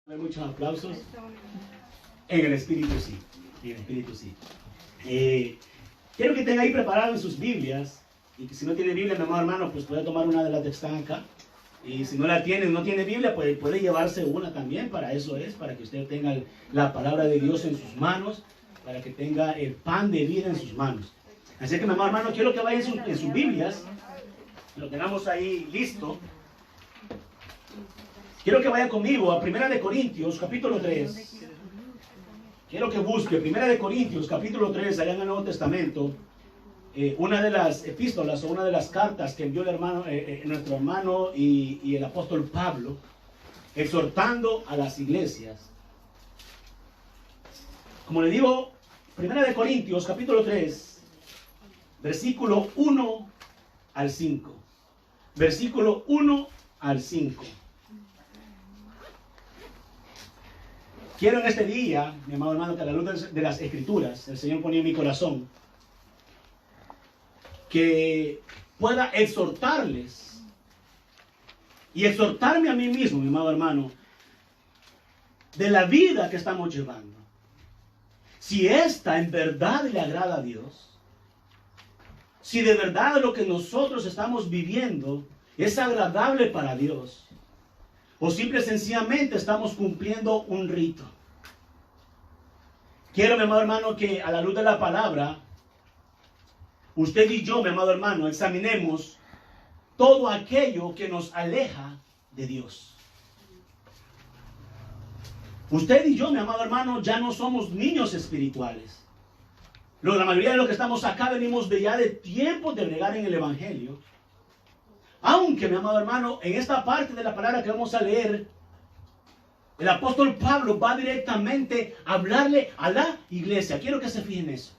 Hay muchos aplausos. En el Espíritu sí. En el Espíritu sí. Quiero que tenga ahí preparado en sus Biblias. Y que si no tiene Biblia, mi amado hermano, pues puede tomar una de las que están acá. Y si no la tiene, no tiene Biblia, pues puede llevarse una también. Para eso es, para que usted tenga la palabra de Dios en sus manos. Para que tenga el pan de vida en sus manos. Así que mi amado hermano, quiero que vaya en sus Biblias. Lo tenemos ahí listo. Quiero que vaya conmigo a 1 Corintios, capítulo 3. Quiero que busque 1 Corintios, capítulo 3, allá en el Nuevo Testamento. Una de las epístolas o una de las cartas que envió el hermano, nuestro hermano y el apóstol Pablo, exhortando a las iglesias. Como le digo, 1 Corintios, capítulo 3, versículo 1 al 5. Versículo 1 al 5. Quiero en este día, mi amado hermano, que a la luz de las Escrituras, el Señor ponía en mi corazón, que pueda exhortarles y exhortarme a mí mismo, mi amado hermano, de la vida que estamos llevando. Si esta en verdad le agrada a Dios, si de verdad lo que nosotros estamos viviendo es agradable para Dios, o simple y sencillamente estamos cumpliendo un rito. Quiero, mi amado hermano, que a la luz de la palabra, usted y yo, mi amado hermano, examinemos todo aquello que nos aleja de Dios. Usted y yo, mi amado hermano, ya no somos niños espirituales. La mayoría de los que estamos acá venimos de ya de tiempo de bregar en el Evangelio. Aunque, mi amado hermano, en esta parte de la palabra que vamos a leer, el apóstol Pablo va directamente a hablarle a la iglesia. Quiero que se fijen en eso.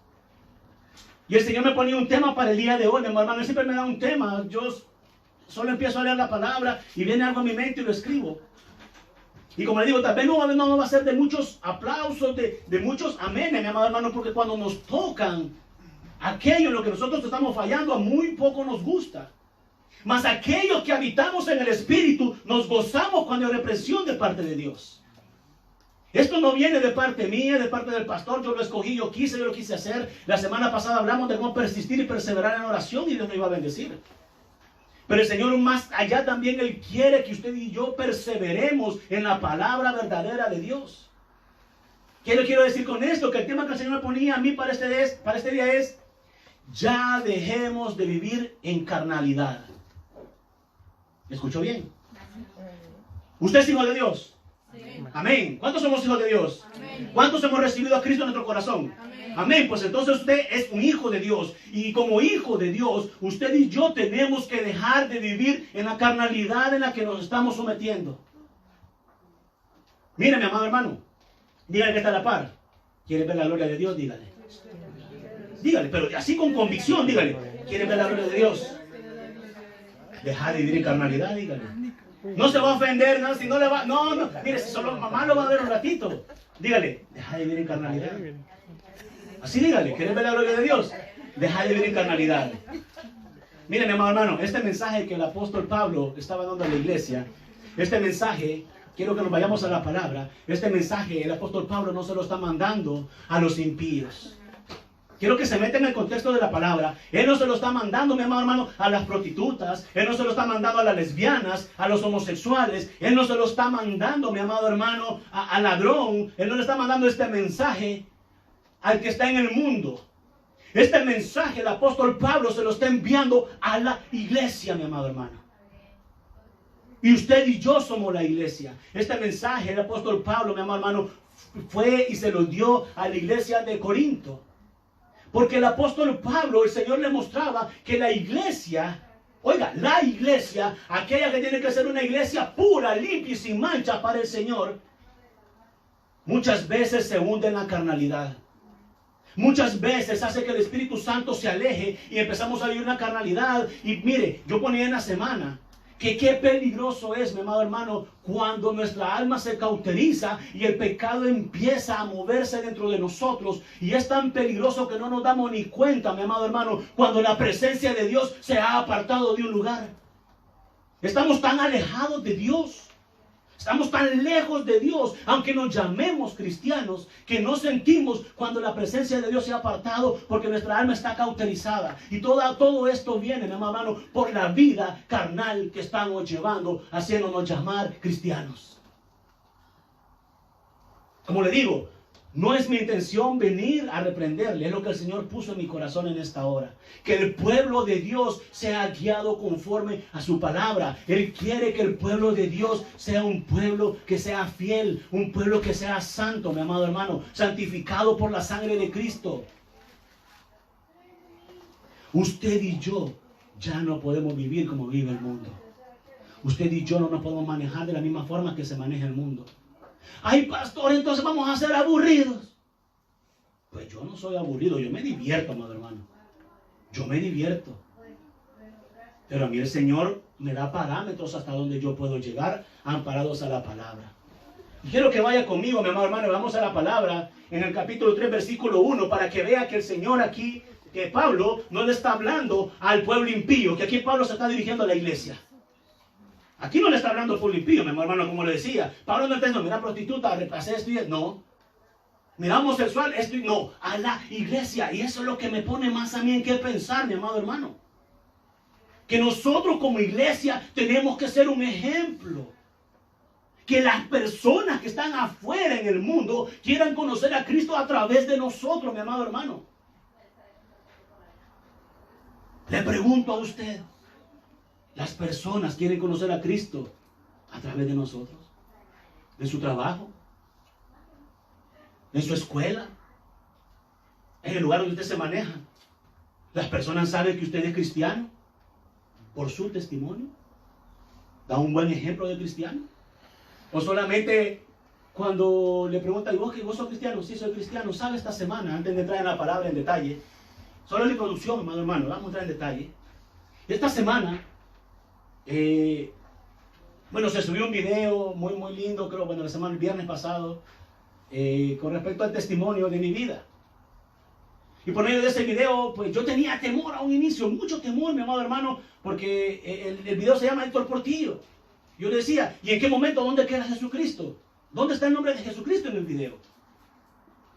Y el Señor me ponía un tema para el día de hoy, mi amado hermano. Él siempre me da un tema. Yo solo empiezo a leer la palabra y viene algo a mi mente y lo escribo. Y como le digo, tal vez no va a ser de muchos aplausos, de muchos amenes, mi amado hermano, porque cuando nos tocan aquello en lo que nosotros estamos fallando, a muy poco nos gusta. Mas aquellos que habitamos en el Espíritu nos gozamos cuando hay represión de parte de Dios. Esto no viene de parte mía, de parte del pastor. Yo lo escogí, yo lo quise hacer. La semana pasada hablamos de cómo persistir y perseverar en oración y Dios nos iba a bendecir. Pero el Señor más allá también Él quiere que usted y yo perseveremos en la palabra verdadera de Dios. ¿Qué le quiero decir con esto? Que el tema que el Señor me ponía a mí para este día es: ya dejemos de vivir en carnalidad. ¿Me escuchó bien? ¿Usted es hijo de Dios? Sí. Amén. ¿Cuántos somos hijos de Dios? Amén. ¿Cuántos hemos recibido a Cristo en nuestro corazón? Amén. Amén. Pues entonces usted es un hijo de Dios. Y como hijo de Dios, usted y yo tenemos que dejar de vivir en la carnalidad en la que nos estamos sometiendo. Mira, mi amado hermano, dígale que está a la par. ¿Quiere ver la gloria de Dios? Dígale. Dígale, pero así con convicción, dígale. ¿Quiere ver la gloria de Dios? Dejar de vivir en carnalidad, dígale. No se va a ofender, no, si no le va, no, mire, si solo mamá lo va a ver un ratito. Dígale, deja de vivir en carnalidad. Así dígale, ¿quieres ver la gloria de Dios? Deja de vivir en carnalidad. Mire, mi amado hermano, este mensaje que el apóstol Pablo estaba dando a la iglesia, este mensaje, quiero que nos vayamos a la palabra, este mensaje el apóstol Pablo no se lo está mandando a los impíos. Quiero que se metan en el contexto de la palabra. Él no se lo está mandando, mi amado hermano, a las prostitutas. Él no se lo está mandando a las lesbianas, a los homosexuales. Él no se lo está mandando, mi amado hermano, al ladrón. Él no le está mandando este mensaje al que está en el mundo. Este mensaje el apóstol Pablo se lo está enviando a la iglesia, mi amado hermano. Y usted y yo somos la iglesia. Este mensaje el apóstol Pablo, mi amado hermano, fue y se lo dio a la iglesia de Corinto. Porque el apóstol Pablo, el Señor le mostraba que la iglesia, oiga, la iglesia, aquella que tiene que ser una iglesia pura, limpia y sin mancha para el Señor, muchas veces se hunde en la carnalidad. Muchas veces hace que el Espíritu Santo se aleje y empezamos a vivir una carnalidad. Y mire, yo ponía en la semana que qué peligroso es, mi amado hermano, cuando nuestra alma se cauteriza y el pecado empieza a moverse dentro de nosotros. Y es tan peligroso que no nos damos ni cuenta, mi amado hermano, cuando la presencia de Dios se ha apartado de un lugar. Estamos tan alejados de Dios. Estamos tan lejos de Dios, aunque nos llamemos cristianos, que no sentimos cuando la presencia de Dios se ha apartado, porque nuestra alma está cauterizada. Y todo esto viene, mi amado hermano, por la vida carnal que estamos llevando, haciéndonos llamar cristianos. Como le digo, no es mi intención venir a reprenderle, es lo que el Señor puso en mi corazón en esta hora. Que el pueblo de Dios sea guiado conforme a su palabra. Él quiere que el pueblo de Dios sea un pueblo que sea fiel, un pueblo que sea santo, mi amado hermano, santificado por la sangre de Cristo. Usted y yo ya no podemos vivir como vive el mundo. Usted y yo no nos podemos manejar de la misma forma que se maneja el mundo. Ay, pastor, entonces vamos a ser aburridos. Pues yo no soy aburrido, yo me divierto, amado hermano. Yo me divierto. Pero a mí el Señor me da parámetros hasta donde yo puedo llegar, amparados a la palabra. Y quiero que vaya conmigo, mi amado hermano, vamos a la palabra en el capítulo 3, versículo 1, para que vea que el Señor aquí, que Pablo no le está hablando al pueblo impío, que aquí Pablo se está dirigiendo a la iglesia. Aquí no le está hablando al pueblo impío, mi hermano, como le decía. Pablo no está diciendo, mira prostituta, repasé esto y esto. No. Mira homosexual, esto y no. A la iglesia. Y eso es lo que me pone más a mí en qué pensar, mi amado hermano. Que nosotros como iglesia tenemos que ser un ejemplo. Que las personas que están afuera en el mundo quieran conocer a Cristo a través de nosotros, mi amado hermano. Le pregunto a usted. Las personas quieren conocer a Cristo a través de nosotros, en su trabajo, en su escuela, en el lugar donde usted se maneja. Las personas saben que usted es cristiano por su testimonio. Da un buen ejemplo de cristiano. O solamente cuando le preguntan, ¿vos sos cristiano? Sí, soy cristiano. ¿Sabe esta semana? Antes de entrar en la palabra en detalle, solo la introducción, hermano, vamos a entrar en detalle. Esta semana, se subió un video muy lindo, creo, el viernes pasado, con respecto al testimonio de mi vida. Y por medio de ese video, pues yo tenía temor a un inicio, mucho temor, mi amado hermano, porque el video se llama Héctor Portillo. Yo le decía, ¿y en qué momento, dónde queda Jesucristo? ¿Dónde está el nombre de Jesucristo en el video?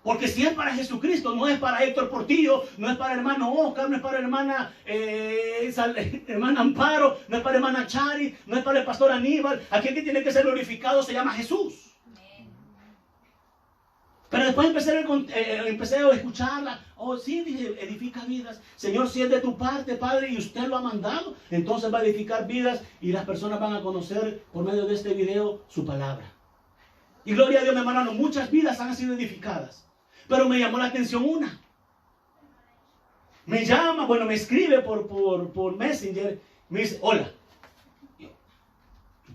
Porque si es para Jesucristo, no es para Héctor Portillo, no es para el hermano Oscar, no es para la hermana Amparo, no es para la hermana Chari, no es para el pastor Aníbal. Aquel que tiene que ser glorificado se llama Jesús. Pero después empecé a escucharla. Oh, sí, dije, edifica vidas. Señor, si es de tu parte, Padre, y usted lo ha mandado, entonces va a edificar vidas y las personas van a conocer por medio de este video su palabra. Y gloria a Dios, mi hermano, muchas vidas han sido edificadas. Pero me llamó la atención una. Me llama, me escribe por Messenger. Me dice, hola. Yo,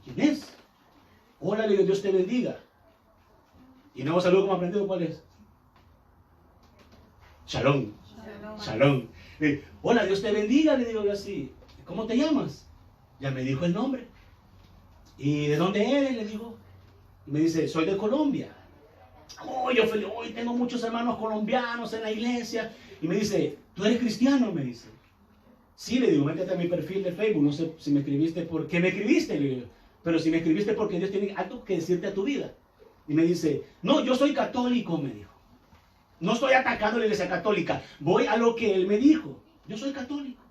¿quién es? Hola, le digo, Dios te bendiga. Y nuevo saludo como aprendido, ¿cuál es? Shalom. Shalom. Hola, Dios te bendiga, le digo yo así. ¿Cómo te llamas? Ya me dijo el nombre. ¿Y de dónde eres? Le digo. Y me dice, soy de Colombia. Oh, yo feliz, hoy tengo muchos hermanos colombianos en la iglesia. Y me dice, ¿tú eres cristiano? Me dice. Sí, le digo, métete a mi perfil de Facebook. No sé si me escribiste por qué me escribiste, le digo. Pero si me escribiste porque Dios tiene algo que decirte a tu vida. Y me dice, no, yo soy católico, me dijo. No estoy atacando la iglesia católica. Voy a lo que él me dijo. Yo soy católico.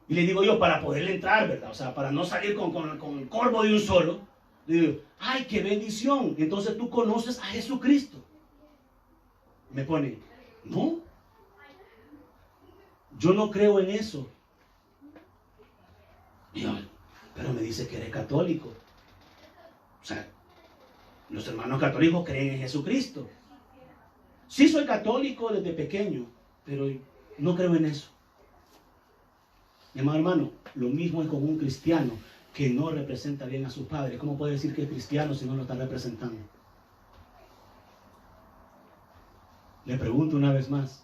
Y le digo yo, para poderle entrar, ¿verdad? O sea, para no salir con el corvo de un solo. Le digo, ¡ay, qué bendición! Entonces tú conoces a Jesucristo. Me pone, no. Yo no creo en eso. Y yo, pero me dice que eres católico. O sea, los hermanos católicos creen en Jesucristo. Sí soy católico desde pequeño, pero no creo en eso. Mi amado hermano, lo mismo es con un cristiano que no representa bien a su padre. ¿Cómo puede decir que es cristiano si no lo está representando? Le pregunto una vez más,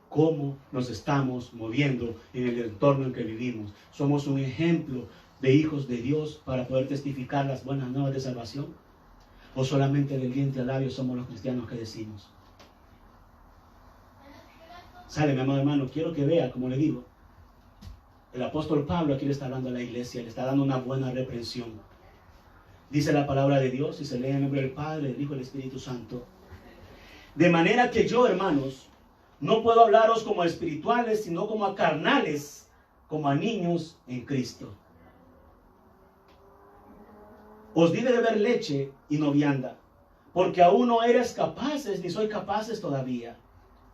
¿cómo nos estamos moviendo en el entorno en que vivimos? ¿Somos un ejemplo de hijos de Dios para poder testificar las buenas nuevas de salvación? ¿O solamente del diente al labio somos los cristianos que decimos? ¿Sabe, mi amado hermano? Quiero que vea, como le digo, el apóstol Pablo aquí le está hablando a la iglesia, le está dando una buena reprensión. Dice la palabra de Dios y se lee en el nombre del Padre, del Hijo y del Espíritu Santo. De manera que yo, hermanos, no puedo hablaros como a espirituales, sino como a carnales, como a niños en Cristo. Os di de beber leche y no vianda, porque aún no eres capaces, ni sois capaces todavía.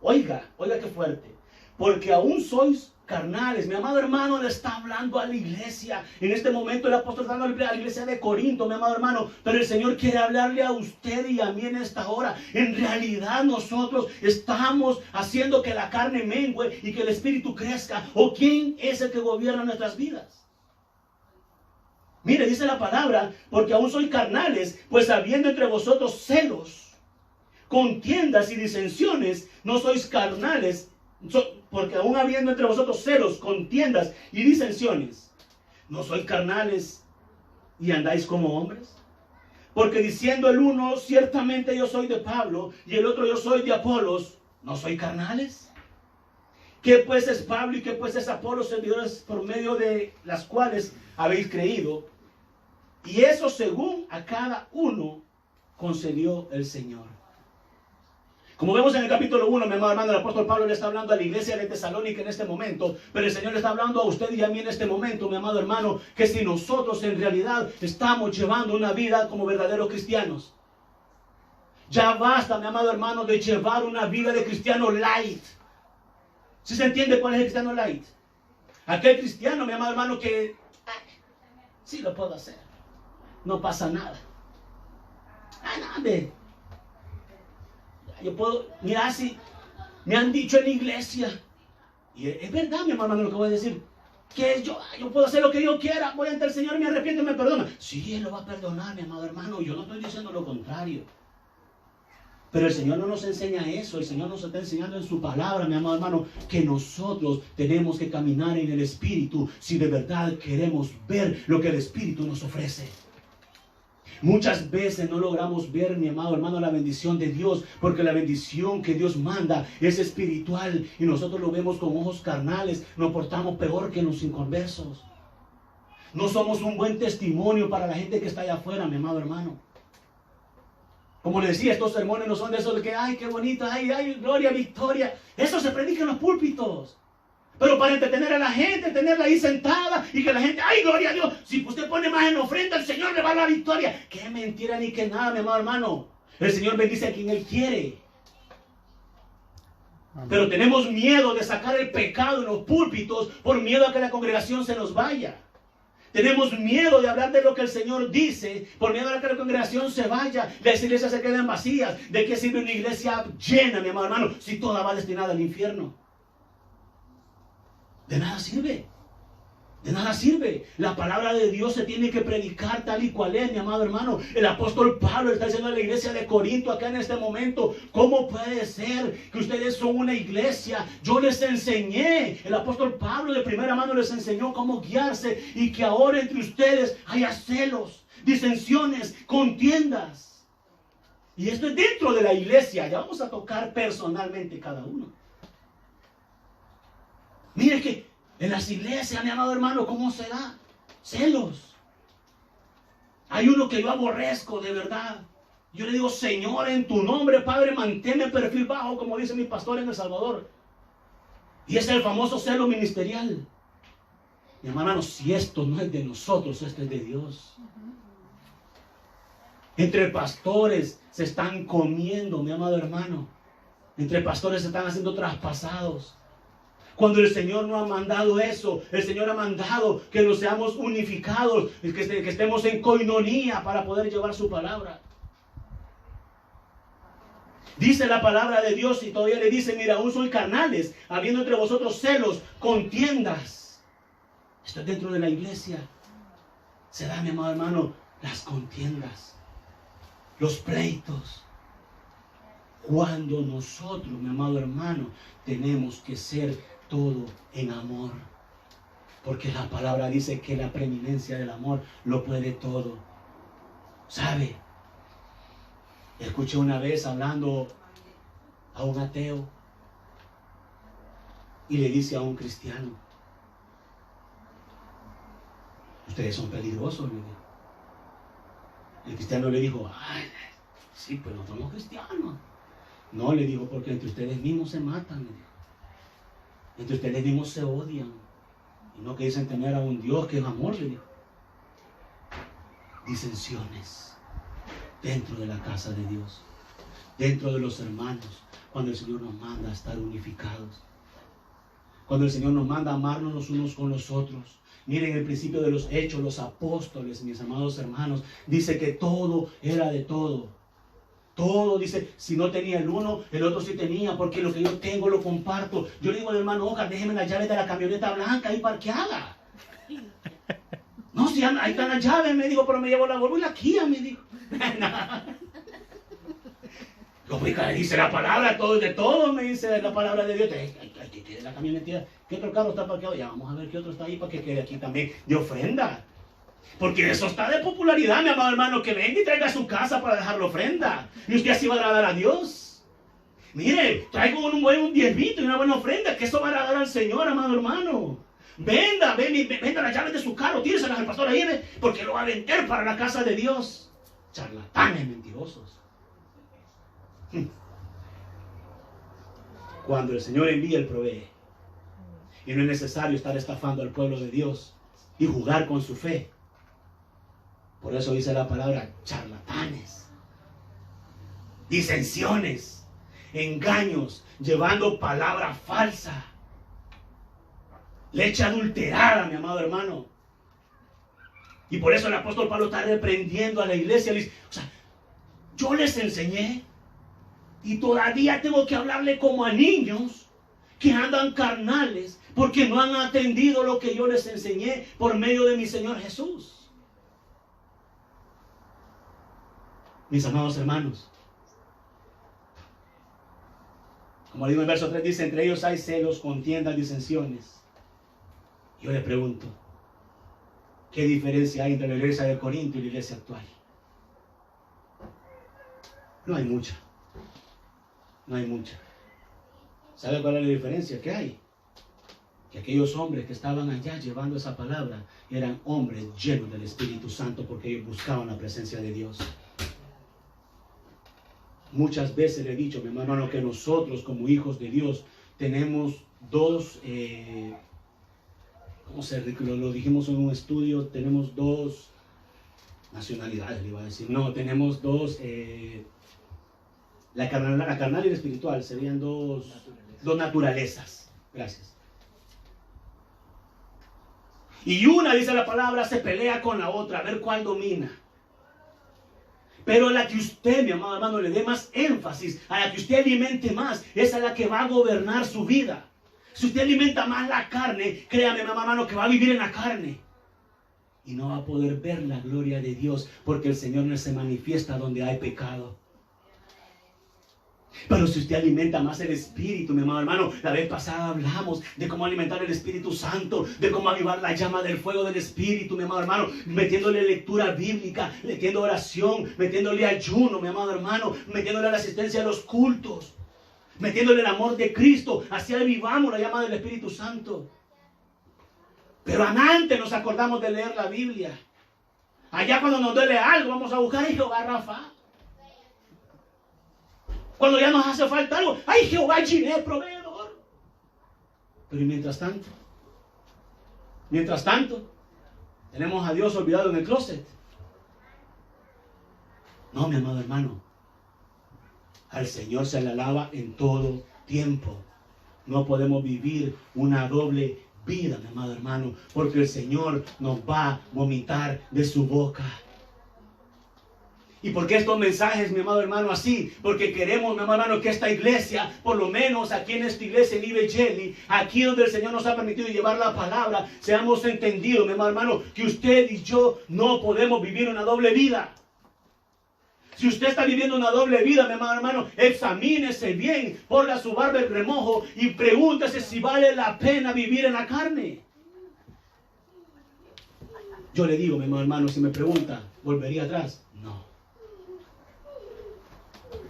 Oiga, oiga qué fuerte. Porque aún sois carnales. Mi amado hermano le está hablando a la iglesia. En este momento el apóstol está hablando a la iglesia de Corinto, mi amado hermano. Pero el Señor quiere hablarle a usted y a mí en esta hora. En realidad nosotros estamos haciendo que la carne mengue y que el espíritu crezca. ¿O quién es el que gobierna nuestras vidas? Mire, dice la palabra, porque aún sois carnales, pues habiendo entre vosotros celos, contiendas y disensiones, no sois carnales, porque aún habiendo entre vosotros celos, contiendas y disensiones, no sois carnales y andáis como hombres. Porque diciendo el uno, ciertamente yo soy de Pablo, y el otro yo soy de Apolos, ¿no soy carnales? ¿Qué pues es Pablo y qué pues es Apolos, servidores por medio de las cuales habéis creído? Y eso según a cada uno concedió el Señor. Como vemos en el capítulo 1, mi amado hermano, el apóstol Pablo le está hablando a la iglesia de Tesalónica en este momento, pero el Señor le está hablando a usted y a mí en este momento, mi amado hermano, que si nosotros en realidad estamos llevando una vida como verdaderos cristianos, ya basta, mi amado hermano, de llevar una vida de cristiano light. ¿Sí se entiende cuál es el cristiano light? Aquel cristiano, mi amado hermano, que sí lo puedo hacer. No pasa nada. Nada. Yo puedo, mira, si me han dicho en la iglesia, y es verdad, mi hermano, lo que voy a decir, que yo puedo hacer lo que yo quiera, voy ante el Señor, me arrepiento y me perdona. Sí, Él lo va a perdonar, mi amado hermano, yo no estoy diciendo lo contrario. Pero el Señor no nos enseña eso, el Señor nos está enseñando en su palabra, mi amado hermano, que nosotros tenemos que caminar en el Espíritu si de verdad queremos ver lo que el Espíritu nos ofrece. Muchas veces no logramos ver, mi amado hermano, la bendición de Dios, porque la bendición que Dios manda es espiritual y nosotros lo vemos con ojos carnales, nos portamos peor que los inconversos. No somos un buen testimonio para la gente que está allá afuera, mi amado hermano. Como le decía, estos sermones no son de esos de que, ay, qué bonito, ay, gloria, victoria. Eso se predica en los púlpitos. Pero para entretener a la gente, tenerla ahí sentada y que la gente, ¡ay, gloria a Dios! Si usted pone más en ofrenda, el Señor le va a la victoria. ¡Qué mentira ni qué nada, mi amado hermano! El Señor bendice a quien Él quiere. Amén. Pero tenemos miedo de sacar el pecado en los púlpitos por miedo a que la congregación se nos vaya. Tenemos miedo de hablar de lo que el Señor dice por miedo a que la congregación se vaya, las iglesias se queden vacías. ¿De qué sirve una iglesia llena, mi amado hermano, si toda va destinada al infierno? De nada sirve. De nada sirve. La palabra de Dios se tiene que predicar tal y cual es, mi amado hermano. El apóstol Pablo está diciendo a la iglesia de Corinto acá en este momento, ¿cómo puede ser que ustedes son una iglesia? Yo les enseñé. El apóstol Pablo de primera mano les enseñó cómo guiarse y que ahora entre ustedes haya celos, disensiones, contiendas. Y esto es dentro de la iglesia. Ya vamos a tocar personalmente cada uno. Mire que en las iglesias, mi amado hermano, ¿cómo se da? Celos. Hay uno que yo aborrezco de verdad. Yo le digo, Señor, en tu nombre, Padre, manténme el perfil bajo, como dice mi pastor en El Salvador. Y es el famoso celo ministerial. Mi hermano, si esto no es de nosotros, esto es de Dios. Entre pastores se están comiendo, mi amado hermano. Entre pastores se están haciendo traspasados. Cuando el Señor no ha mandado eso, el Señor ha mandado que nos seamos unificados, que estemos en coinonía para poder llevar su palabra. Dice la palabra de Dios y todavía le dice, mira, aún sois carnales, habiendo entre vosotros celos, contiendas. Esto es dentro de la iglesia. Se da, mi amado hermano, las contiendas, los pleitos. Cuando nosotros, mi amado hermano, tenemos que ser todo en amor. Porque la palabra dice que la preeminencia del amor lo puede todo. ¿Sabe? Escuché una vez hablando a un ateo y le dice a un cristiano, ustedes son peligrosos, le digo. El cristiano le dijo, ay, sí, pero no somos cristianos. No, le dijo, porque entre ustedes mismos se matan, le dijo. Entre ustedes mismos se odian. Y no que dicen tener a un Dios que es amor, le dijo. Disensiones dentro de la casa de Dios, dentro de los hermanos, cuando el Señor nos manda a estar unificados, cuando el Señor nos manda a amarnos los unos con los otros. Miren el principio de los hechos, los apóstoles, mis amados hermanos, dice que todo era de todo. Todo, dice, si no tenía el uno, el otro sí tenía, porque lo que yo tengo lo comparto. Yo le digo al hermano Oscar, déjeme las llaves de la camioneta blanca ahí parqueada. No, si ahí están las llaves, me dijo, pero me llevo la Volvo y la Kia, me dijo. Dice la palabra, todo de todo, me dice la palabra de Dios. Aquí tiene la camioneta. ¿Qué otro carro está parqueado? Ya vamos a ver qué otro está ahí para que quede aquí también de ofrenda. Porque eso está de popularidad, mi amado hermano, que venga y traiga a su casa para dejar la ofrenda. Y usted así va a agradar a Dios. Mire, traigo un buen diezmito y una buena ofrenda, que eso va a agradar al Señor, amado hermano. Venda las llaves de su carro, tíreselas al pastor ahí, porque lo va a vender para la casa de Dios. Charlatanes mentirosos. Cuando el Señor envía, Él provee. Y no es necesario estar estafando al pueblo de Dios y jugar con su fe. Por eso dice la palabra charlatanes, disensiones, engaños, llevando palabra falsa, leche adulterada, mi amado hermano. Y por eso el apóstol Pablo está reprendiendo a la iglesia. O sea, yo les enseñé y todavía tengo que hablarle como a niños que andan carnales porque no han atendido lo que yo les enseñé por medio de mi Señor Jesús. Mis amados hermanos, como digo en el verso 3, dice, entre ellos hay celos, contiendas, disensiones. Yo le pregunto, ¿qué diferencia hay entre la iglesia de Corinto y la iglesia actual? No hay mucha. No hay mucha. ¿Sabe cuál es la diferencia que hay? Que aquellos hombres que estaban allá llevando esa palabra eran hombres llenos del Espíritu Santo porque ellos buscaban la presencia de Dios. Muchas veces le he dicho, mi hermano, que nosotros como hijos de Dios tenemos dos, lo dijimos en un estudio, tenemos dos nacionalidades, le iba a decir. No, tenemos dos, la carnal y la espiritual, serían dos naturalezas. Gracias. Y una, dice la palabra, se pelea con la otra, a ver cuál domina. Pero a la que usted, mi amado hermano, le dé más énfasis, a la que usted alimente más, esa es la que va a gobernar su vida. Si usted alimenta más la carne, créame, mi amado hermano, que va a vivir en la carne. Y no va a poder ver la gloria de Dios, porque el Señor no se manifiesta donde hay pecado. Pero si usted alimenta más el Espíritu, mi amado hermano, la vez pasada hablamos de cómo alimentar el Espíritu Santo, de cómo avivar la llama del fuego del Espíritu, mi amado hermano, metiéndole lectura bíblica, metiendo oración, metiéndole ayuno, mi amado hermano, metiéndole la asistencia a los cultos, metiéndole el amor de Cristo. Así avivamos la llama del Espíritu Santo. Pero antes nos acordamos de leer la Biblia. Allá cuando nos duele algo, vamos a buscar a Jehová Rafa. Cuando ya nos hace falta algo, ¡ay, Jehová Jireh, proveedor! Pero y mientras tanto, tenemos a Dios olvidado en el closet. No, mi amado hermano, al Señor se le alaba en todo tiempo. No podemos vivir una doble vida, mi amado hermano, porque el Señor nos va a vomitar de su boca. ¿Y por qué estos mensajes, mi amado hermano, así? Porque queremos, mi amado hermano, que esta iglesia, por lo menos aquí en esta iglesia en Ibecheli, aquí donde el Señor nos ha permitido llevar la palabra, seamos entendidos, mi amado hermano, que usted y yo no podemos vivir una doble vida. Si usted está viviendo una doble vida, mi amado hermano, examínese bien, ponga su barba en remojo y pregúntese si vale la pena vivir en la carne. Yo le digo, mi amado hermano, si me pregunta, ¿volvería atrás? No.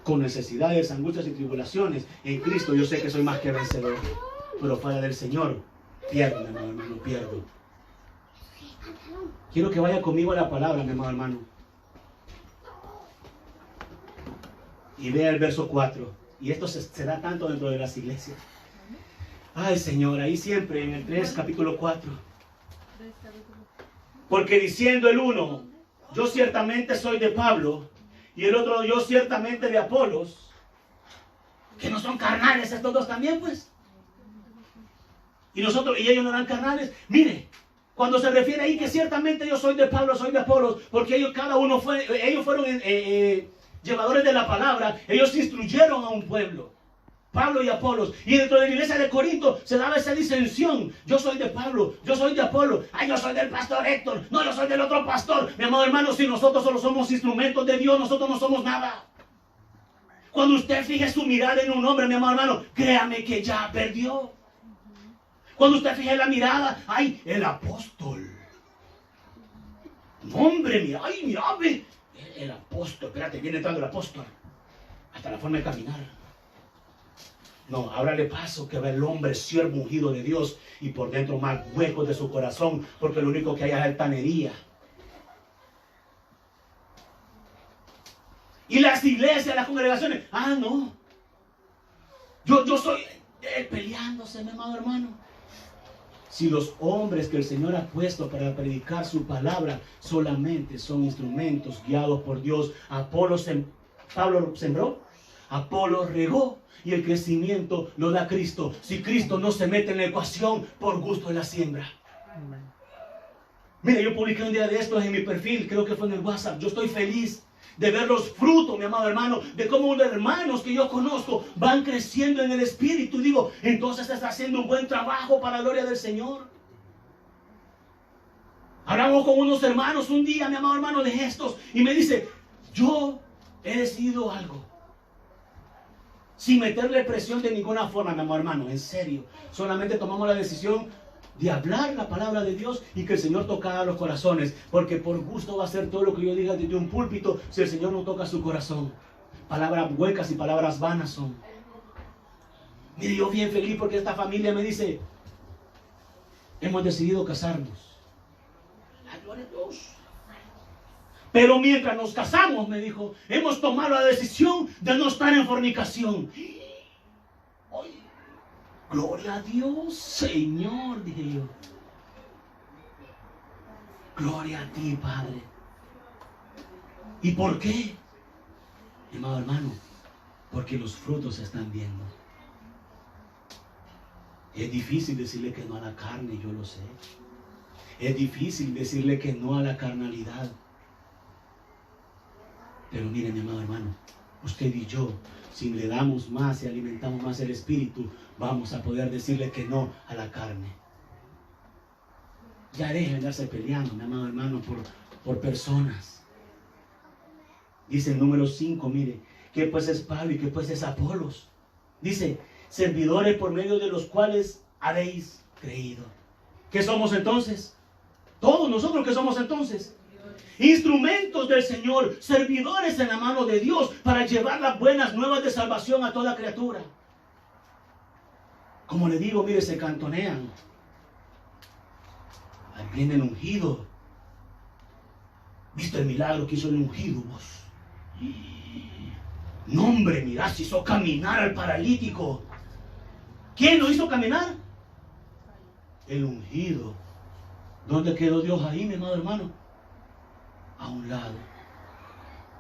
Con necesidades, angustias y tribulaciones, en Cristo yo sé que soy más que vencedor. Pero fuera del Señor, pierdo, mi amado hermano, pierdo. Quiero que vaya conmigo a la palabra, mi amado hermano. Y vea el verso 4. Y esto se da tanto dentro de las iglesias. Ay, Señor, ahí siempre en el 3, capítulo 4. Porque diciendo el uno, yo ciertamente soy de Pablo, y el otro, yo ciertamente de Apolos, que no son carnales estos dos también, pues. Y ellos no eran carnales. Mire, cuando se refiere ahí que ciertamente yo soy de Pablo, soy de Apolos, porque ellos fueron llevadores de la palabra, ellos instruyeron a un pueblo. Pablo y Apolos. Y dentro de la iglesia de Corinto se daba esa disensión. Yo soy de Pablo, yo soy de Apolo. Ay, yo soy del pastor Héctor. No, yo soy del otro pastor. Mi amado hermano, si nosotros solo somos instrumentos de Dios, nosotros no somos nada. Cuando usted fije su mirada en un hombre, mi amado hermano, créame que ya perdió. Cuando usted fije la mirada, ay, el apóstol. No, hombre, mira, ay, mira, ve. El apóstol, espérate, viene entrando el apóstol. Hasta la forma de caminar. No, ábrale paso que ve el hombre siervo ungido de Dios y por dentro más huecos de su corazón, porque lo único que hay es altanería. Y las iglesias, las congregaciones, no. Yo soy peleándose, mi amado hermano. Si los hombres que el Señor ha puesto para predicar su palabra solamente son instrumentos guiados por Dios, Pablo sembró, Apolo regó, y el crecimiento lo da Cristo. Si Cristo no se mete en la ecuación, por gusto de la siembra. Mira, yo publiqué un día de estos en mi perfil, creo que fue en el WhatsApp. Yo estoy feliz de ver los frutos, mi amado hermano, de cómo los hermanos que yo conozco van creciendo en el Espíritu. Y digo, entonces está haciendo un buen trabajo para la gloria del Señor. Hablamos con unos hermanos un día, mi amado hermano, de estos, y me dice, yo he decidido algo. Sin meterle presión de ninguna forma, mi amor hermano, en serio. Solamente tomamos la decisión de hablar la palabra de Dios y que el Señor tocara los corazones. Porque por gusto va a ser todo lo que yo diga desde un púlpito si el Señor no toca su corazón. Palabras huecas y palabras vanas son. Mire, yo bien feliz porque esta familia me dice, hemos decidido casarnos. La gloria a Dios. Pero mientras nos casamos, me dijo, hemos tomado la decisión de no estar en fornicación. Ay, gloria a Dios, Señor, dije yo. Gloria a ti, Padre. ¿Y por qué? Amado hermano, porque los frutos se están viendo. Es difícil decirle que no a la carne, yo lo sé. Es difícil decirle que no a la carnalidad. Pero mire, mi amado hermano, usted y yo, si le damos más y alimentamos más el Espíritu, vamos a poder decirle que no a la carne. Ya dejen de andarse peleando, mi amado hermano, por personas. Dice el número 5, mire, que pues es Pablo y que pues es Apolos. Dice, servidores por medio de los cuales habéis creído. ¿Qué somos entonces? Todos nosotros, ¿qué somos entonces? Instrumentos del Señor, servidores en la mano de Dios para llevar las buenas nuevas de salvación a toda criatura. Como le digo, mire, se cantonean. Ahí viene el ungido. ¿Viste el milagro que hizo el ungido, vos? No, hombre, mirá, se hizo caminar al paralítico. ¿Quién lo hizo caminar? El ungido. ¿Dónde quedó Dios ahí, mi amado hermano? A un lado,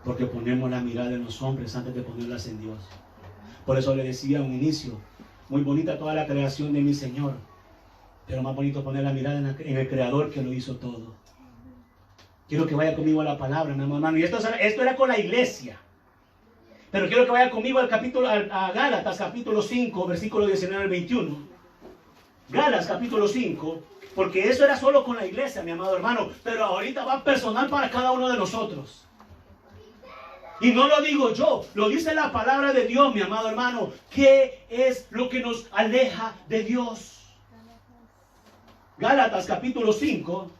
porque ponemos la mirada en los hombres antes de ponerlas en Dios. Por eso le decía a un inicio, muy bonita toda la creación de mi Señor, pero más bonito poner la mirada en el Creador que lo hizo todo. Quiero que vaya conmigo a la palabra, mi hermano, y esto era con la iglesia, pero quiero que vaya conmigo a Gálatas capítulo 5, versículo 19 al 21. Gálatas capítulo 5. Porque eso era solo con la iglesia, mi amado hermano. Pero ahorita va personal para cada uno de nosotros. Y no lo digo yo, lo dice la palabra de Dios, mi amado hermano. ¿Qué es lo que nos aleja de Dios? Gálatas capítulo 5,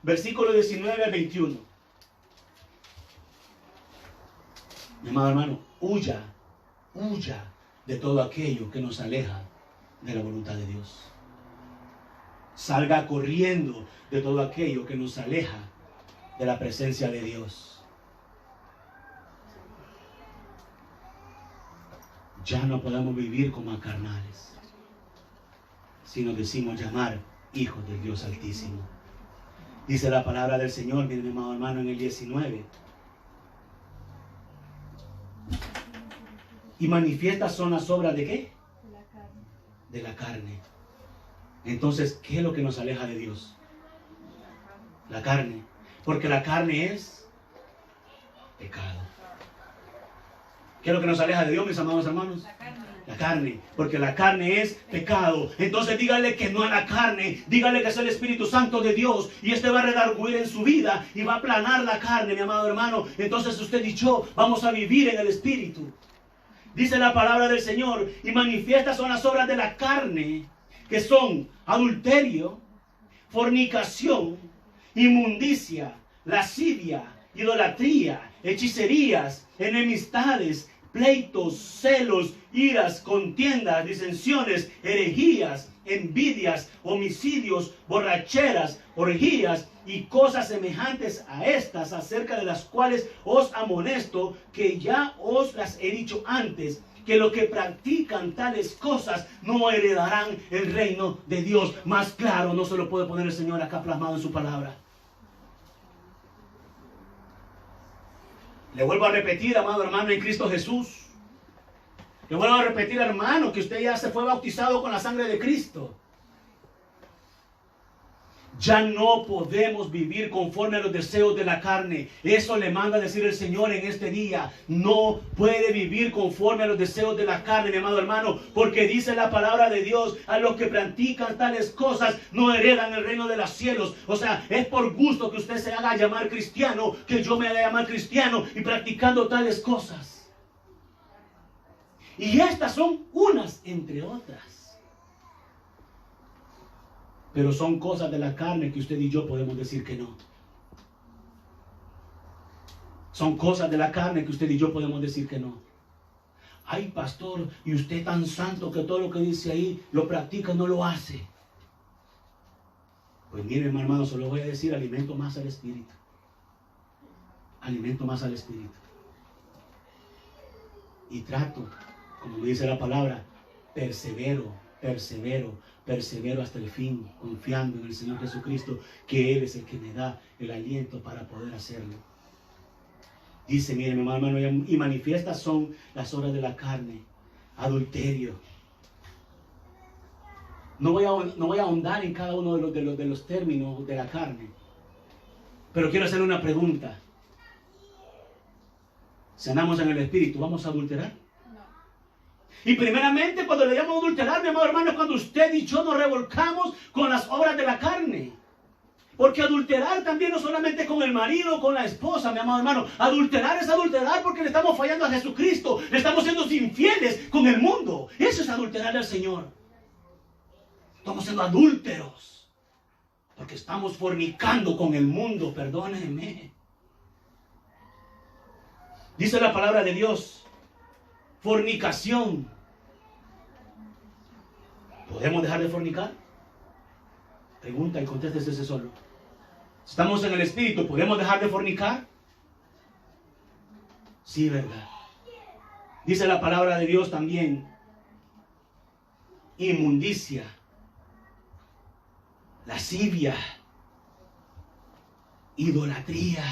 versículo 19 al 21. Mi amado hermano, huya de todo aquello que nos aleja de la voluntad de Dios. Salga corriendo de todo aquello que nos aleja de la presencia de Dios. ya no podemos vivir como carnales, sino decimos llamar hijos del Dios Altísimo. Dice la palabra del Señor, mi amado hermano, en el 19. Y manifiestas son las obras ¿de qué? De la carne. Entonces, ¿qué es lo que nos aleja de Dios? La carne. Porque la carne es pecado. ¿Qué es lo que nos aleja de Dios, mis amados hermanos? La carne. Porque la carne es pecado. Entonces dígale que no a la carne. Dígale que es el Espíritu Santo de Dios. Y este va a redarguir en su vida. Y va a aplanar la carne, mi amado hermano. Entonces usted y yo vamos a vivir en el Espíritu. Dice la palabra del Señor. Y manifiestas son las obras de la carne. Que son adulterio, fornicación, inmundicia, lascivia, idolatría, hechicerías, enemistades, pleitos, celos, iras, contiendas, disensiones, herejías, envidias, homicidios, borracheras, orgías y cosas semejantes a estas, acerca de las cuales os amonesto, que ya os las he dicho antes, que los que practican tales cosas no heredarán el reino de Dios. Más claro no se lo puede poner el Señor acá plasmado en su palabra. Le vuelvo a repetir, amado hermano, en Cristo Jesús. Le vuelvo a repetir, hermano, que usted ya se fue bautizado con la sangre de Cristo. Ya no podemos vivir conforme a los deseos de la carne. Eso le manda a decir el Señor en este día. No puede vivir conforme a los deseos de la carne, mi amado hermano, porque dice la palabra de Dios, a los que practican tales cosas no heredan el reino de los cielos. O sea, es por gusto que usted se haga llamar cristiano, que yo me haga llamar cristiano y practicando tales cosas. Y estas son unas entre otras. Pero son cosas de la carne que usted y yo podemos decir que no. Son cosas de la carne que usted y yo podemos decir que no. Ay, pastor, y usted tan santo que todo lo que dice ahí lo practica, no lo hace. Pues mire, hermano, se lo voy a decir, alimento más al Espíritu. Alimento más al Espíritu. Y trato, como dice la palabra, persevero hasta el fin, confiando en el Señor Jesucristo, que Él es el que me da el aliento para poder hacerlo. Dice, mire, mi hermano, y manifiestas son las obras de la carne, adulterio. No voy a ahondar en cada uno de los términos de la carne, pero quiero hacer una pregunta. Si andamos en el Espíritu, ¿vamos a adulterar? Y primeramente, cuando le llamo adulterar, mi amado hermano, es cuando usted y yo nos revolcamos con las obras de la carne. Porque adulterar también no solamente con el marido, con la esposa, mi amado hermano. Adulterar es adulterar porque le estamos fallando a Jesucristo. Le estamos siendo infieles con el mundo. Eso es adulterar al Señor. Estamos siendo adúlteros porque estamos fornicando con el mundo. Perdónenme. Dice la palabra de Dios, fornicación. ¿Podemos dejar de fornicar? Pregunta y contéstese ese solo. ¿Estamos en el Espíritu? ¿Podemos dejar de fornicar? Sí, ¿verdad? Dice la palabra de Dios también, inmundicia, lascivia, idolatría.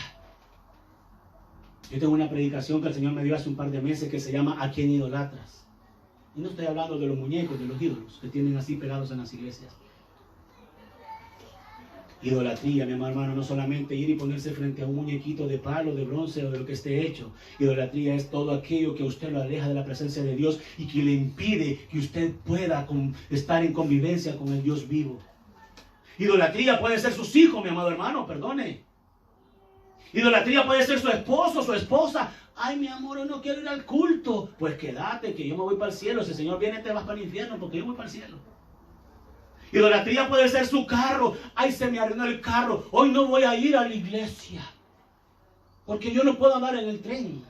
Yo tengo una predicación que el Señor me dio hace un par de meses que se llama ¿A quién idolatras? Y no estoy hablando de los muñecos, de los ídolos que tienen así pegados en las iglesias. Idolatría, mi hermano, no solamente ir y ponerse frente a un muñequito de palo, de bronce o de lo que esté hecho. Idolatría es todo aquello que usted lo aleja de la presencia de Dios y que le impide que usted pueda estar en convivencia con el Dios vivo. Idolatría puede ser sus hijos, mi amado hermano, perdone. Idolatría puede ser su esposo, su esposa. Ay, mi amor, yo no quiero ir al culto. Pues quédate, que yo me voy para el cielo. Si el Señor viene, te vas para el infierno, porque yo voy para el cielo. Idolatría puede ser su carro. Ay, se me arruinó el carro. Hoy no voy a ir a la iglesia, porque yo no puedo andar en el tren.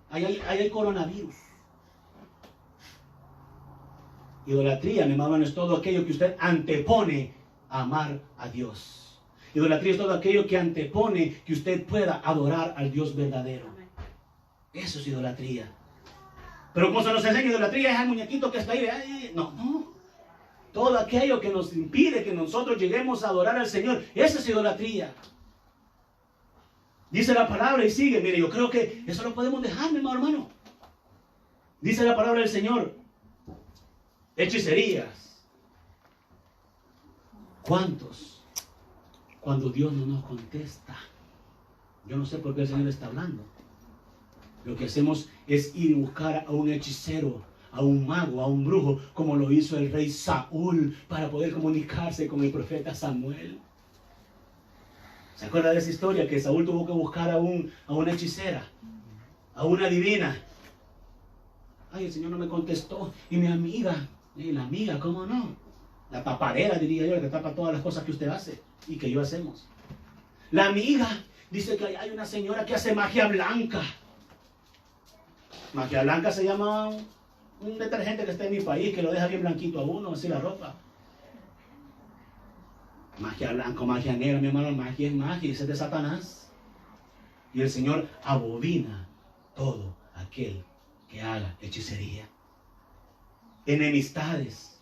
Ahí hay coronavirus. Idolatría, mi hermano, es todo aquello que usted antepone a amar a Dios. Idolatría es todo aquello que antepone que usted pueda adorar al Dios verdadero. Eso es idolatría. Pero como se nos enseña idolatría, es el muñequito que está ahí. No, no. Todo aquello que nos impide que nosotros lleguemos a adorar al Señor, esa es idolatría. Dice la palabra y sigue. Mire, yo creo que eso lo podemos dejar, mi hermano. Dice la palabra del Señor. Hechicerías. ¿Cuántos? Cuando Dios no nos contesta. Yo no sé por qué el Señor está hablando. Lo que hacemos es ir a buscar a un hechicero, a un mago, a un brujo, como lo hizo el rey Saúl, para poder comunicarse con el profeta Samuel. ¿Se acuerda de esa historia? Que Saúl tuvo que buscar a una hechicera, a una adivina. Ay, el Señor no me contestó. Y mi amiga, y la amiga, ¿cómo no? La tapadera, diría yo, la que tapa todas las cosas que usted hace y que yo hacemos. La amiga dice que hay una señora que hace magia blanca. Magia blanca se llama un detergente que está en mi país, que lo deja bien blanquito a uno, así la ropa. Magia blanca, magia negra, mi hermano, magia es magia, ese es de Satanás. Y el Señor abomina todo aquel que haga hechicería. Enemistades.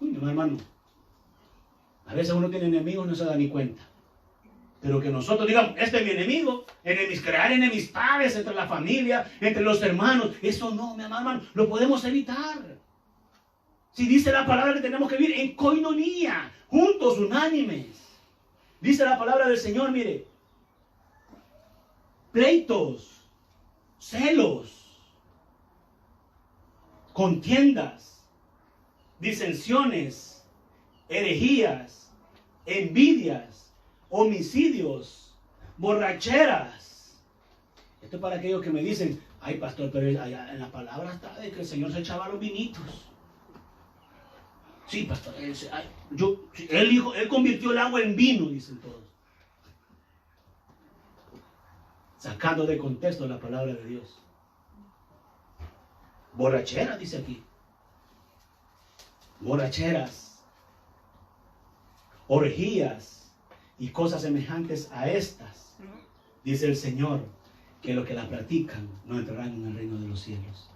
Uy, mi hermano, a veces uno tiene enemigos y no se da ni cuenta. Pero que nosotros digamos, este es mi enemigo, crear enemistades entre la familia, entre los hermanos, eso no, mi hermano, lo podemos evitar. Si dice la palabra que tenemos que vivir en coinonía, juntos, unánimes. Dice la palabra del Señor, mire, pleitos, celos, contiendas, disensiones, herejías, envidias, homicidios, borracheras. Esto es para aquellos que me dicen, ay pastor, pero allá en la palabra está de que el Señor se echaba los vinitos. Sí, pastor, él convirtió el agua en vino, dicen todos. Sacando de contexto la palabra de Dios. Borracheras, dice aquí. Borracheras, orgías y cosas semejantes a estas. Dice el Señor que los que las practican no entrarán en el reino de los cielos.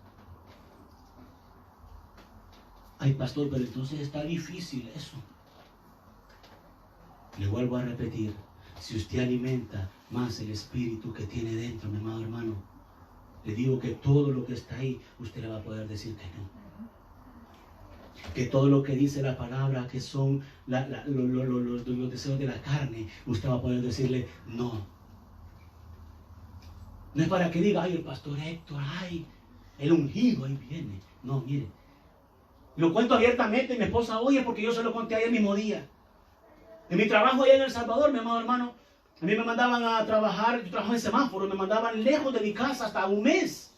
Ay, pastor, pero entonces está difícil eso. Le vuelvo a repetir, si usted alimenta más el espíritu que tiene dentro, mi amado hermano, le digo que todo lo que está ahí, usted le va a poder decir que no. Que todo lo que dice la palabra, que son los deseos de la carne, usted va a poder decirle no. No es para que diga, ay, el pastor Héctor, ay, el ungido, ahí viene. No, mire. Lo cuento abiertamente, mi esposa oye porque yo se lo conté ayer mismo día. En mi trabajo allá en El Salvador, mi amado hermano, a mí me mandaban a trabajar, yo trabajaba en semáforo, me mandaban lejos de mi casa hasta un mes.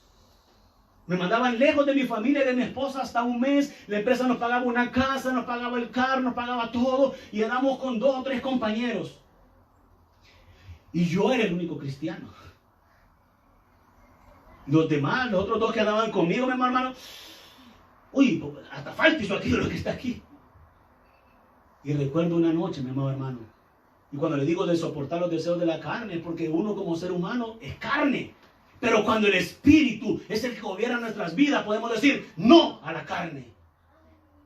Me mandaban lejos de mi familia y de mi esposa hasta un mes. La empresa nos pagaba una casa, nos pagaba el carro, nos pagaba todo. Y éramos con 2 o 3 compañeros. Y yo era el único cristiano. Los demás, los otros 2 que andaban conmigo, mi hermano, uy, hasta falta hizo aquí lo que está aquí. Y recuerdo una noche, mi amado hermano. Y cuando le digo de soportar los deseos de la carne, es porque uno como ser humano es carne. Pero cuando el Espíritu es el que gobierna nuestras vidas, podemos decir no a la carne.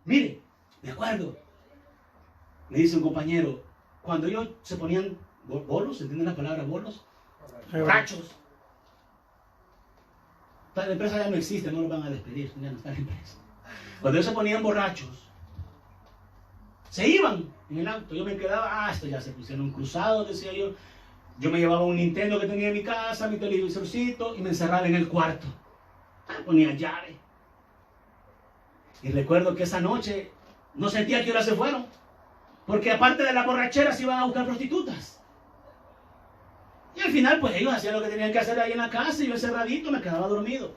Mire, de acuerdo. Me dice un compañero, cuando ellos se ponían bolos, ¿entienden la palabra bolos? Borrachos. La empresa ya no existe, no los van a despedir, ya no está en la empresa. Cuando ellos se ponían borrachos, se iban en el auto. Yo me quedaba, esto ya se pusieron cruzados, decía yo. Yo me llevaba un Nintendo que tenía en mi casa, mi televisorcito, y me encerraba en el cuarto. Ponía llave. Y recuerdo que esa noche no sentía a qué hora se fueron. Porque aparte de la borrachera se iban a buscar prostitutas. Y al final, pues ellos hacían lo que tenían que hacer ahí en la casa, y yo encerradito me quedaba dormido.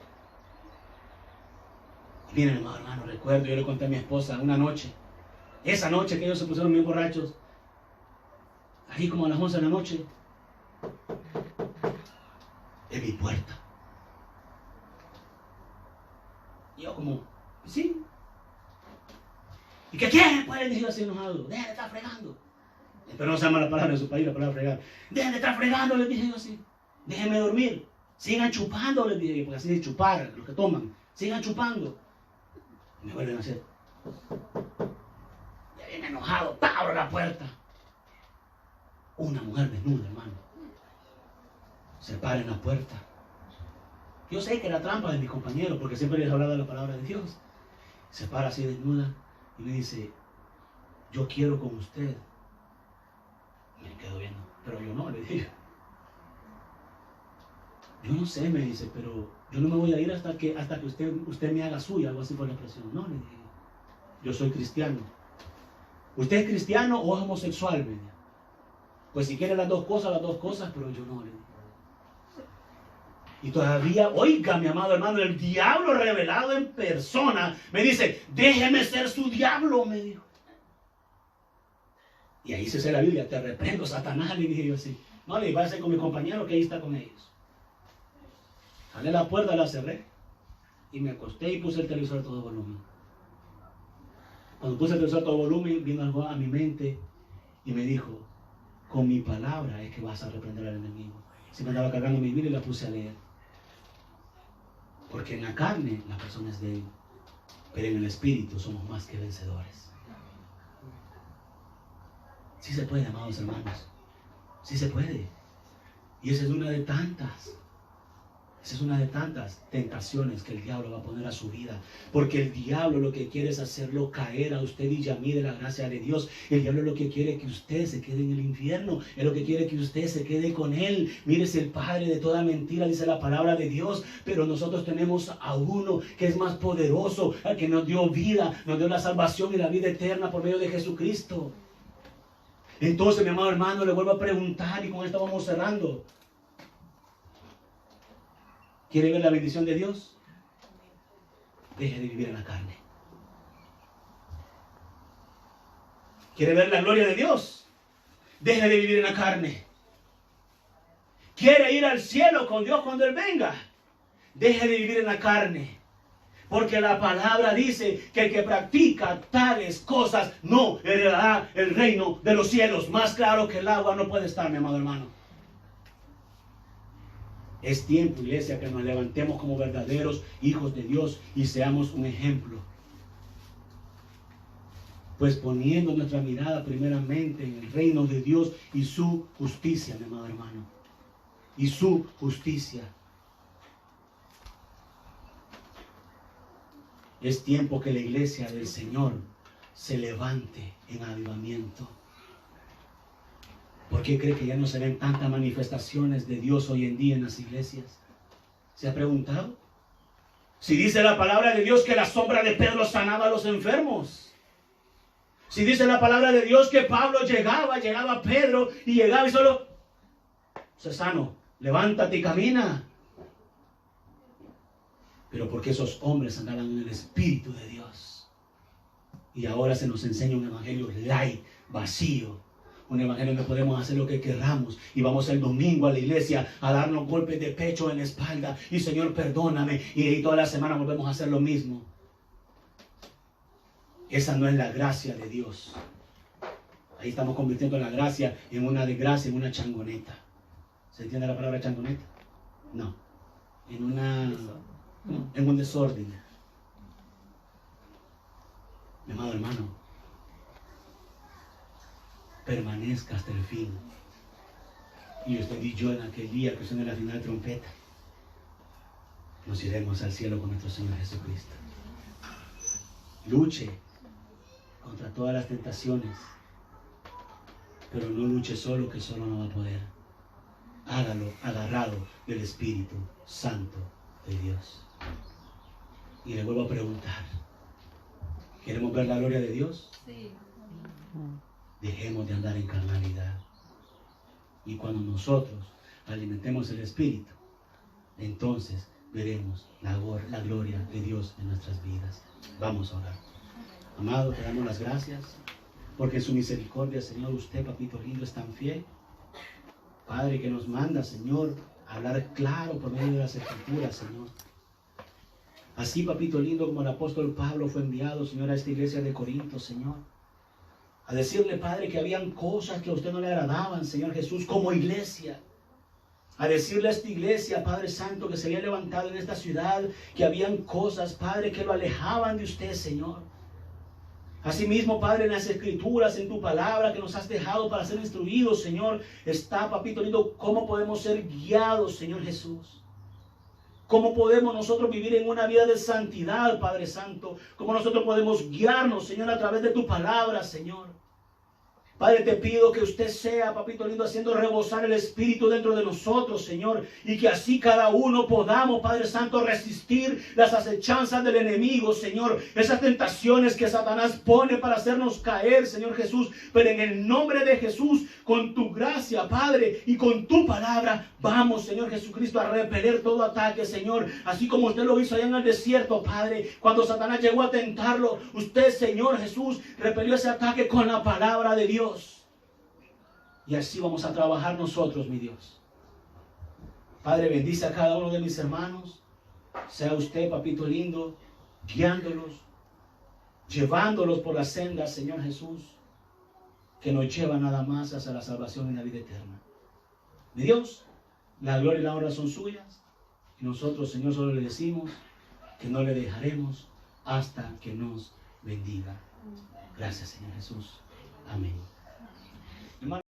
Y miren, hermano, recuerdo, yo le conté a mi esposa una noche. Esa noche que ellos se pusieron bien borrachos, ahí como a las 11 de la noche, en mi puerta. Y yo como, sí. ¿Y qué quieren? Pues le dije así enojado, dejen de estar fregando. Pero no se llama la palabra en su país, la palabra fregar. Dejen de estar fregando, les dije yo así. Déjenme dormir. Sigan chupando, les dije, porque así de chupar, los que toman. Sigan chupando. Y me vuelven a hacer. Ya bien enojado, abro la puerta. Una mujer desnuda, hermano. Se para en la puerta. Yo sé que era trampa de mis compañeros, porque siempre les hablaba de la palabra de Dios. Se para así desnuda y me dice, yo quiero con usted. Me quedo viendo, pero yo no, le dije. Yo no sé, me dice, pero yo no me voy a ir hasta que usted me haga suya, algo así por la expresión. No, le dije, yo soy cristiano. ¿Usted es cristiano o es homosexual? Me dijo. Pues si quiere las dos cosas, pero yo no, le dije. Y todavía, oiga, mi amado hermano, el diablo revelado en persona me dice, déjeme ser su diablo, me dijo. Y ahí se hace la Biblia, te reprendo, Satanás, le dije yo así. No, le iba a hacer con mi compañero que ahí está con ellos. Jalé la puerta, la cerré y me acosté y puse el televisor a todo volumen. Cuando puse el televisor a todo volumen, vino algo a mi mente y me dijo, con mi palabra es que vas a reprender al enemigo. Se me andaba cargando mi Biblia y la puse a leer. Porque en la carne la persona es débil, pero en el espíritu somos más que vencedores. Sí se puede, amados hermanos. Sí se puede. Y esa es una de tantas. Esa es una de tantas tentaciones que el diablo va a poner a su vida. Porque el diablo lo que quiere es hacerlo caer a usted y a mí de la gracia de Dios. El diablo lo que quiere es que usted se quede en el infierno. Es lo que quiere que usted se quede con él. Mire, es el padre de toda mentira, dice la palabra de Dios. Pero nosotros tenemos a uno que es más poderoso, al que nos dio vida, nos dio la salvación y la vida eterna por medio de Jesucristo. Entonces, mi amado hermano, le vuelvo a preguntar y con esto vamos cerrando. ¿Quiere ver la bendición de Dios? Deje de vivir en la carne. ¿Quiere ver la gloria de Dios? Deje de vivir en la carne. ¿Quiere ir al cielo con Dios cuando Él venga? Deje de vivir en la carne. Porque la palabra dice que el que practica tales cosas no heredará el reino de los cielos. Más claro que el agua no puede estar, mi amado hermano. Es tiempo, iglesia, que nos levantemos como verdaderos hijos de Dios y seamos un ejemplo. Pues poniendo nuestra mirada primeramente en el reino de Dios y su justicia, mi amado hermano. Y su justicia. Es tiempo que la iglesia del Señor se levante en avivamiento. ¿Por qué cree que ya no se ven tantas manifestaciones de Dios hoy en día en las iglesias? ¿Se ha preguntado? Si dice la palabra de Dios que la sombra de Pedro sanaba a los enfermos. Si dice la palabra de Dios que Pablo llegaba Pedro y llegaba y solo se sano, levántate y camina. Pero porque esos hombres andaban en el Espíritu de Dios. Y ahora se nos enseña un evangelio light, vacío. Un evangelio donde podemos hacer lo que queramos y vamos el domingo a la iglesia a darnos golpes de pecho en la espalda y Señor perdóname, y ahí toda la semana volvemos a hacer lo mismo. Esa no es la gracia de Dios. Ahí estamos convirtiendo la gracia en una desgracia, en una changoneta. ¿Se entiende la palabra changoneta? No, en un desorden. Mi amado hermano, permanezca hasta el fin. Y usted y yo en aquel día que suene la final trompeta, nos iremos al cielo con nuestro Señor Jesucristo. Luche contra todas las tentaciones, pero no luche solo, que solo no va a poder. Hágalo agarrado del Espíritu Santo de Dios. Y le vuelvo a preguntar, ¿queremos ver la gloria de Dios? Sí. Dejemos de andar en carnalidad. Y cuando nosotros alimentemos el Espíritu, entonces veremos la gloria de Dios en nuestras vidas. Vamos a orar. Amado, te damos las gracias, porque en su misericordia, Señor, usted, papito lindo, es tan fiel. Padre, que nos manda, Señor, a hablar claro por medio de las Escrituras, Señor. Así, papito lindo, como el apóstol Pablo fue enviado, Señor, a esta iglesia de Corinto, Señor. A decirle, Padre, que habían cosas que a usted no le agradaban, Señor Jesús, como iglesia. a decirle a esta iglesia, Padre Santo, que se había levantado en esta ciudad, que habían cosas, Padre, que lo alejaban de usted, Señor. Asimismo, Padre, en las Escrituras, en tu palabra que nos has dejado para ser instruidos, Señor, está, papito lindo, cómo podemos ser guiados, Señor Jesús. Cómo podemos nosotros vivir en una vida de santidad, Padre Santo. Cómo nosotros podemos guiarnos, Señor, a través de tu palabra, Señor. Padre, te pido que usted sea, papito lindo, haciendo rebosar el Espíritu dentro de nosotros, Señor. Y que así cada uno podamos, Padre Santo, resistir las acechanzas del enemigo, Señor. Esas tentaciones que Satanás pone para hacernos caer, Señor Jesús. Pero en el nombre de Jesús, con tu gracia, Padre, y con tu palabra, vamos, Señor Jesucristo, a repeler todo ataque, Señor. Así como usted lo hizo allá en el desierto, Padre. Cuando Satanás llegó a tentarlo, usted, Señor Jesús, repelió ese ataque con la palabra de Dios. Y así vamos a trabajar nosotros, mi Dios. Padre, bendice a cada uno de mis hermanos. Sea usted, papito lindo, guiándolos, llevándolos por las sendas, Señor Jesús, que nos lleva nada más hacia la salvación y la vida eterna. Mi Dios, la gloria y la honra son suyas. Y nosotros, Señor, solo le decimos que no le dejaremos hasta que nos bendiga. Gracias, Señor Jesús. Amén.